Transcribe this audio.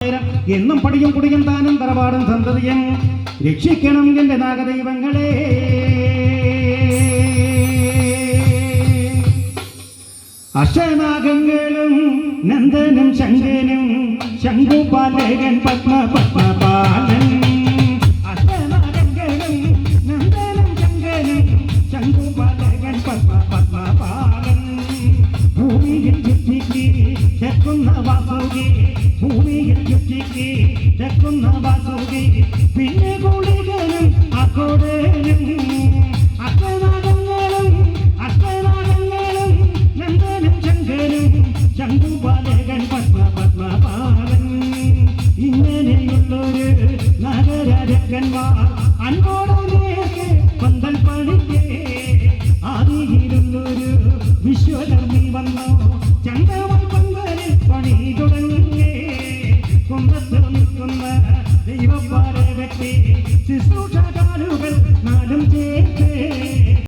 എന്നും പടിയും കുടിയും താനും തറവാടും സന്തതിയും രക്ഷിക്കണം എന്റെ നാഗദൈവങ്ങളെ. അഷ്ടനാഗങ്ങളും നന്ദനും ശങ്കനും ശംഖുപാലകൻ പത്മപാലൻ. അഷ്ടനാഗങ്ങളും നന്ദനും ശങ്കനും ശംഖുപാലകൻ പത്മപാലൻ. ഭൂമിയിൽ ചുറ്റിക്ക് തെക്കുന്ന വാസുകി, ഭൂമിയിൽ ചുറ്റിക്ക് തെക്കുന്ന വാസുകി, പിന്നെ കൂടികനും അക്കോടനും. അഷ്ടനാഗങ്ങളും നന്ദനും ശങ്കനും ശംഖുപാലകൻ പത്മപാലൻ. ഇങ്ങനെയുള്ളൊരു നഗരരക്കന്മാർ അൻപോടേക്ക് പന്തൽ പണിക്ക് ആദിയിലുള്ളൊരു വിശ്വകർമ്മി വന്നോ ചന്തവൻ പന്തലിൽ പണി തുടങ്ങി. കുന്നത്ത് നിൽക്കുന്ന ദൈവപ്പാരെ വ്യക്തി ശുശ്രൂഷ